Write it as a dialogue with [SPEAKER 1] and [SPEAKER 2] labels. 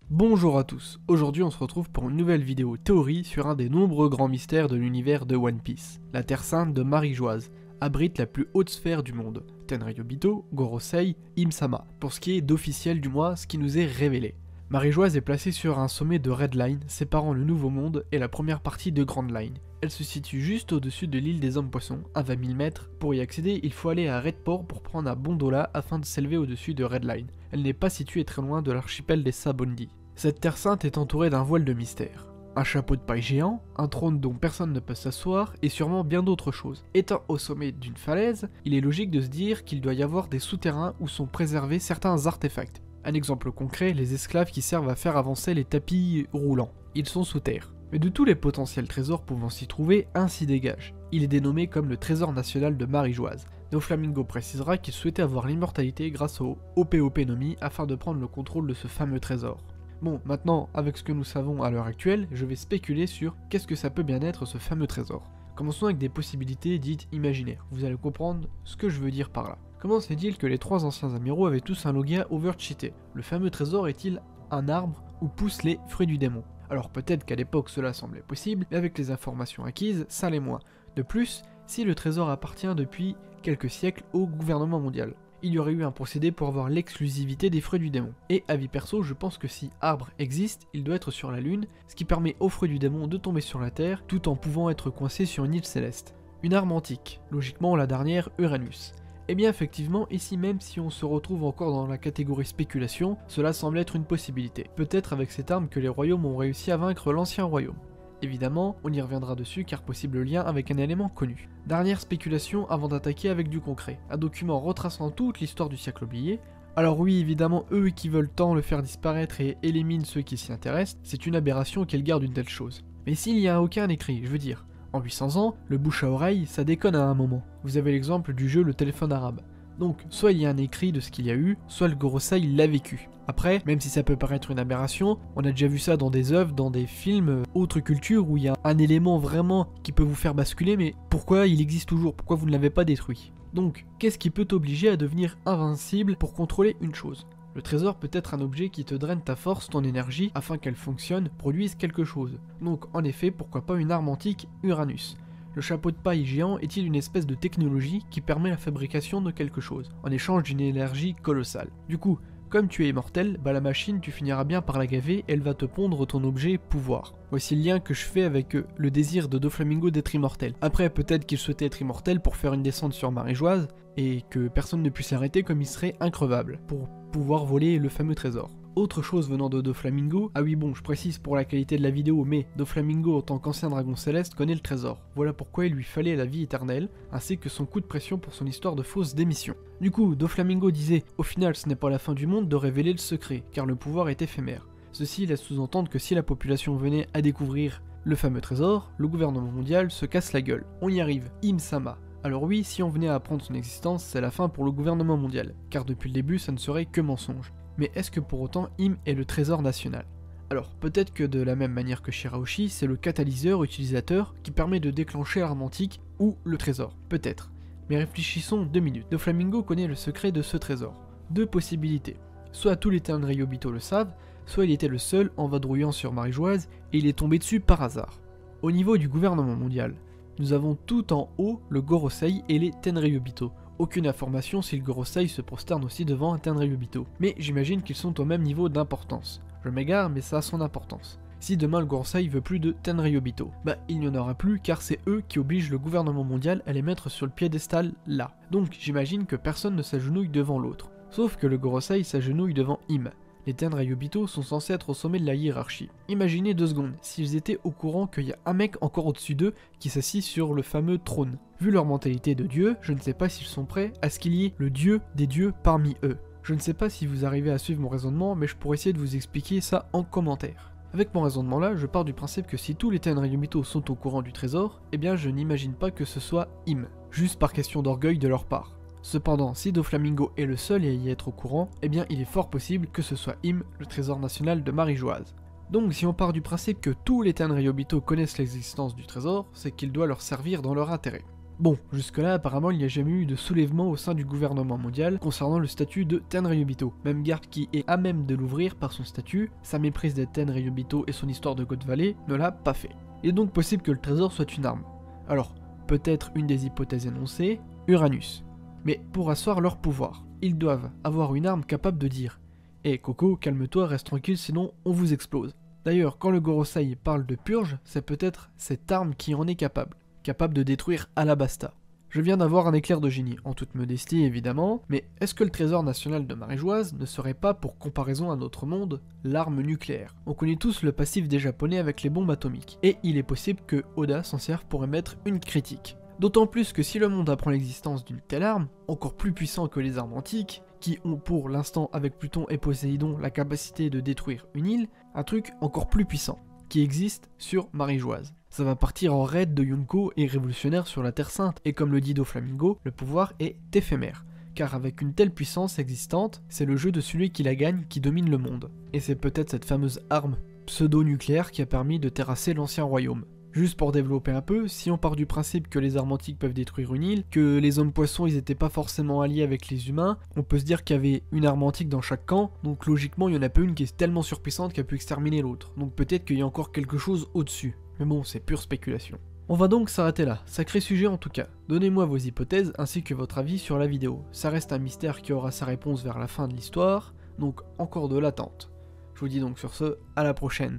[SPEAKER 1] Bonjour à tous, aujourd'hui on se retrouve pour une nouvelle vidéo théorie sur un des nombreux grands mystères de l'univers de One Piece. La Terre Sainte de Marie-Joise abrite la plus haute sphère du monde, Tenryubito, Gorosei, Im-sama, pour ce qui est d'officiel du moins, ce qui nous est révélé. Marie-Joise est placée sur un sommet de Red Line, séparant le Nouveau Monde et la première partie de Grand Line. Elle se situe juste au-dessus de l'île des Hommes-Poissons, à 20 000 mètres. Pour y accéder, il faut aller à Redport pour prendre un Bondola afin de s'élever au-dessus de Red Line. Elle n'est pas située très loin de l'archipel des Sabondi. Cette Terre Sainte est entourée d'un voile de mystère. Un chapeau de paille géant, un trône dont personne ne peut s'asseoir, et sûrement bien d'autres choses. Étant au sommet d'une falaise, il est logique de se dire qu'il doit y avoir des souterrains où sont préservés certains artefacts. Un exemple concret, les esclaves qui servent à faire avancer les tapis roulants. Ils sont sous terre. Mais de tous les potentiels trésors pouvant s'y trouver, un s'y dégage. Il est dénommé comme le trésor national de Marie-Joise. Doflamingo précisera qu'il souhaitait avoir l'immortalité grâce au OPOP Nomi afin de prendre le contrôle de ce fameux trésor. Bon, maintenant, avec ce que nous savons à l'heure actuelle, je vais spéculer sur qu'est-ce que ça peut bien être ce fameux trésor. Commençons avec des possibilités dites imaginaires, vous allez comprendre ce que je veux dire par là. Comment se fait-il que les trois anciens amiraux avaient tous un Logia overcheaté? Le fameux trésor est-il un arbre où poussent les fruits du démon? Alors peut-être qu'à l'époque cela semblait possible, mais avec les informations acquises, ça l'est moins. De plus, si le trésor appartient depuis quelques siècles au gouvernement mondial, il y aurait eu un procédé pour avoir l'exclusivité des fruits du démon. Et avis perso, je pense que si arbre existe, il doit être sur la lune, ce qui permet aux fruits du démon de tomber sur la terre, tout en pouvant être coincé sur une île céleste. Une arme antique, logiquement la dernière Uranus. Et bien effectivement, ici même si on se retrouve encore dans la catégorie spéculation, cela semble être une possibilité. Peut-être avec cette arme que les royaumes ont réussi à vaincre l'ancien royaume. Évidemment, on y reviendra dessus car possible lien avec un élément connu. Dernière spéculation avant d'attaquer avec du concret, un document retraçant toute l'histoire du siècle oublié. Alors oui, évidemment, eux qui veulent tant le faire disparaître et éliminent ceux qui s'y intéressent, c'est une aberration qu'ils gardent une telle chose. Mais s'il n'y a aucun écrit, je veux dire, en 800 ans, le bouche à oreille, ça déconne à un moment. Vous avez l'exemple du jeu Le Téléphone Arabe. Donc, soit il y a un écrit de ce qu'il y a eu, soit le Gorosei l'a vécu. Après, même si ça peut paraître une aberration, on a déjà vu ça dans des œuvres, dans des films, autres cultures, où il y a un élément vraiment qui peut vous faire basculer, mais pourquoi il existe toujours? Pourquoi vous ne l'avez pas détruit? Donc, qu'est-ce qui peut t'obliger à devenir invincible pour contrôler une chose? Le trésor peut être un objet qui te draine ta force, ton énergie, afin qu'elle fonctionne, produise quelque chose. Donc, en effet, pourquoi pas une arme antique Uranus? Le chapeau de paille géant est-il une espèce de technologie qui permet la fabrication de quelque chose, en échange d'une énergie colossale? Du coup, comme tu es immortel, la machine tu finiras bien par la gaver, elle va te pondre ton objet pouvoir. Voici le lien que je fais avec le désir de Doflamingo d'être immortel. Après, peut-être qu'il souhaitait être immortel pour faire une descente sur Marie-Joise, et que personne ne puisse l'arrêter comme il serait increvable, pour pouvoir voler le fameux trésor. Autre chose venant de Doflamingo, ah oui bon, je précise pour la qualité de la vidéo, mais Doflamingo en tant qu'ancien dragon céleste connaît le trésor. Voilà pourquoi il lui fallait la vie éternelle, ainsi que son coup de pression pour son histoire de fausse démission. Du coup, Doflamingo disait, au final ce n'est pas la fin du monde de révéler le secret, car le pouvoir est éphémère. Ceci laisse sous-entendre que si la population venait à découvrir le fameux trésor, le gouvernement mondial se casse la gueule. On y arrive, Im-sama. Alors oui, si on venait à apprendre son existence, c'est la fin pour le gouvernement mondial, car depuis le début ça ne serait que mensonge. Mais est-ce que pour autant Im est le trésor national? Alors peut-être que de la même manière que Shirahoshi, c'est le catalyseur utilisateur qui permet de déclencher l'arme antique ou le trésor, peut-être. Mais réfléchissons 2 minutes. Doflamingo connaît le secret de ce trésor. Deux possibilités. Soit tous les Tenryubito le savent, soit il était le seul en vadrouillant sur Marie-Joise et il est tombé dessus par hasard. Au niveau du gouvernement mondial, nous avons tout en haut le Gorosei et les Tenryubito. Aucune information si le Gorosei se prosterne aussi devant un Tenryubito, mais j'imagine qu'ils sont au même niveau d'importance. Je m'égare, mais ça a son importance. Si demain le Gorosei veut plus de Tenryubito, il n'y en aura plus car c'est eux qui obligent le gouvernement mondial à les mettre sur le piédestal là. Donc j'imagine que personne ne s'agenouille devant l'autre. Sauf que le Gorosei s'agenouille devant Im. Les Tenryubito sont censés être au sommet de la hiérarchie. Imaginez 2 secondes, s'ils étaient au courant qu'il y a un mec encore au-dessus d'eux qui s'assit sur le fameux trône. Vu leur mentalité de dieu, je ne sais pas s'ils sont prêts à ce qu'il y ait le dieu des dieux parmi eux. Je ne sais pas si vous arrivez à suivre mon raisonnement, mais je pourrais essayer de vous expliquer ça en commentaire. Avec mon raisonnement là, je pars du principe que si tous les Tenryubito sont au courant du trésor, eh bien je n'imagine pas que ce soit Im, juste par question d'orgueil de leur part. Cependant, si Doflamingo est le seul à y être au courant, eh bien il est fort possible que ce soit Im, le trésor national de Marie-Joise. Donc si on part du principe que tous les Tenryubito connaissent l'existence du trésor, c'est qu'il doit leur servir dans leur intérêt. Bon, jusque-là, apparemment, il n'y a jamais eu de soulèvement au sein du gouvernement mondial concernant le statut de Tenryubito. Même Garp, qui est à même de l'ouvrir par son statut, sa méprise de Tenryubito et son histoire de God Valley ne l'a pas fait. Il est donc possible que le trésor soit une arme. Alors, peut-être une des hypothèses énoncées, Uranus. Mais pour asseoir leur pouvoir, ils doivent avoir une arme capable de dire « Hé Coco, calme-toi, reste tranquille, sinon on vous explose ». D'ailleurs, quand le Gorosei parle de purge, c'est peut-être cette arme qui en est capable de détruire Alabasta. Je viens d'avoir un éclair de génie, en toute modestie évidemment, mais est-ce que le trésor national de Marie-Joise ne serait pas, pour comparaison à notre monde, l'arme nucléaire? On connaît tous le passif des Japonais avec les bombes atomiques, et il est possible que Oda s'en serve pour émettre une critique. D'autant plus que si le monde apprend l'existence d'une telle arme, encore plus puissant que les armes antiques, qui ont pour l'instant avec Pluton et Poséidon la capacité de détruire une île, un truc encore plus puissant, qui existe sur Marie-Joise. Ça va partir en raid de Yonko et révolutionnaire sur la Terre Sainte, et comme le dit Doflamingo, le pouvoir est éphémère. Car avec une telle puissance existante, c'est le jeu de celui qui la gagne qui domine le monde. Et c'est peut-être cette fameuse arme pseudo-nucléaire qui a permis de terrasser l'ancien royaume. Juste pour développer un peu, si on part du principe que les armes antiques peuvent détruire une île, que les hommes poissons ils étaient pas forcément alliés avec les humains, on peut se dire qu'il y avait une arme antique dans chaque camp, donc logiquement il y en a pas une qui est tellement surpuissante qu'elle peut exterminer l'autre. Donc peut-être qu'il y a encore quelque chose au-dessus. Mais bon, c'est pure spéculation. On va donc s'arrêter là, sacré sujet en tout cas. Donnez-moi vos hypothèses ainsi que votre avis sur la vidéo. Ça reste un mystère qui aura sa réponse vers la fin de l'histoire, donc encore de l'attente. Je vous dis donc sur ce, à la prochaine.